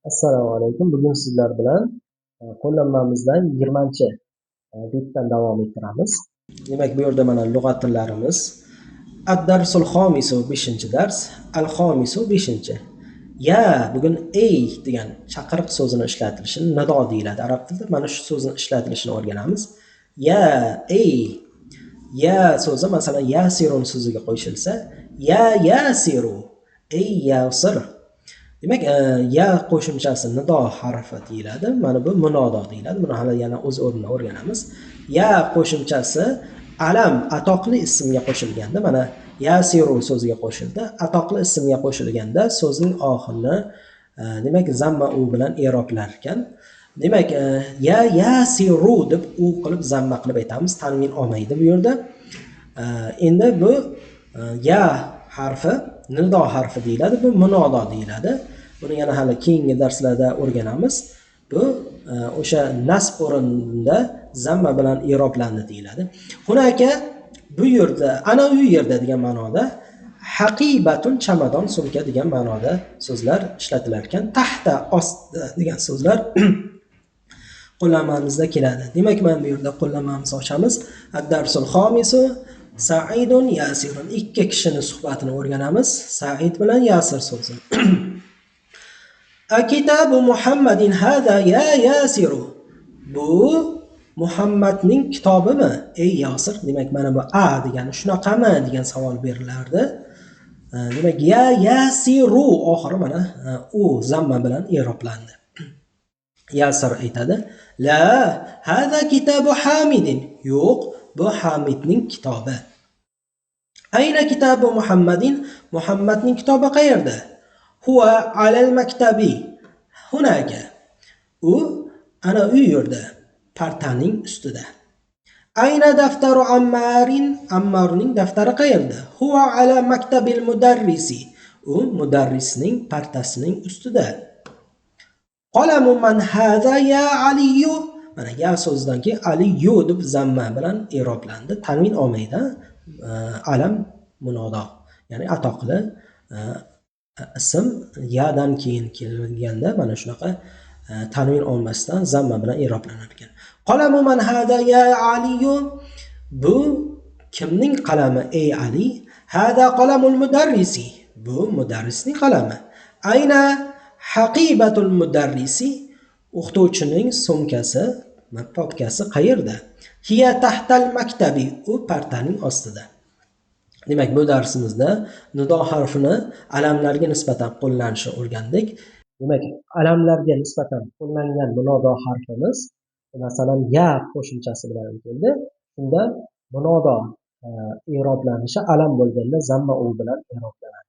Assalomu alaykum. Bugun sizlar bilan qo'llanmamizdan 20-chi betdan davom ettiramiz. Demak, bu yerda mana lug'at tillarimiz. Ad-darsul xomisu 5-dars, al-xomisu 5. Ya bugun ey degan chaqiriq so'zini ishlatilishini nido deyiladi arab tilida. Mana shu so'zni ishlatilishini o'rganamiz. Ya ey. Ya so'zi masalan yasirun so'ziga qo'shilsa, ya yasiru, ey yasir. Demak, ya qo'shimchasi nido harfi deyiladi. Mana bu munodo deyiladi. Buni hali yana o'z o'rnida o'rganamiz. Ya qo'shimchasi alam atoqli ismga qo'shilganda, mana yasiru so'ziga qo'shildi. Atoqli ismga qo'shilganda so'zning oxirini demak zamma u bilan i'roblar ekan. Demak, ya yasiru deb u qilib zamma qilib aytamiz. Tanvin olmaydi bu yerda. Endi bu ya harfi nido harfi deyiladi, bu munodo deyiladi. Buni yana hali keyingi darslarda o'rganamiz. Bu o'sha nasb o'rnida zamma bilan i'roblandi deyiladi. Hunaka bu yerda, ana u yerda degan ma'noda, haqibatun chamadon sumka degan ma'noda so'zlar ishlatilar ekan. Tahta ostda degan so'zlar qo'llanmamizda keladi. Demak, mana bu yerda qo'llanmamizni ochamiz. Ad-darsul xomisu Saidun Yasirun. Ikki kishining suhbatini o'rganamiz. Said bilan Yasir so'zi. Akitabu Muhammadin hada ya Yasiru. Bu Muhammadning kitobimi? Ey Yasir. Demak, mana bu a degani shunaqami degan savol berilardi. Demak, ya Yasiru oxiri mana u zamma bilan i'roblandi. Yasir aytadi: "La, hada kitabu Hamidin." Yo'q, bu Hamidning kitobi. Ayna kitabu Muhammadin? Muhammadning kitobi qayerda? Huwa alal maktabi. Hunaka. U ana u yerda, partaning ustida. Ayna daftaru Ammarin? Ammarning daftari qayerda? Huwa ala maktabil mudarrisi. U mudarrisning partasining ustida. Qalamu man hada ya Aliyu? Mana ya so'zidan keyin Aliyu deb zamma bilan i'roblandi. Tanvin olmaydi. Alam munodo, ya'ni atoqli ism yadan keyin kelganda mana shunaqa tanvin olmasdan zamma bilan i'roblanar ekan. Qalamu man hada ya Aliyu? Bu kimning qalami ey Ali? Hada qalamul mudarrisi. Bu mudarrisning qalami. Ayna haqibatul mudarrisi? O'qituvchining sumkasi, papkasi qayerda? Hiya tahtal maktabi. U partaning ostida. Demak, bu darsimizda nido harfini alamlarga nisbatan qo'llanishni o'rgandik. Demak, alamlarga nisbatan qo'llangan munodo harfimiz masalan ya qo'shimchasi bilan keldi. Unda munodo i'roblanishi alam bo'lganda zamma u bilan i'roblanadi.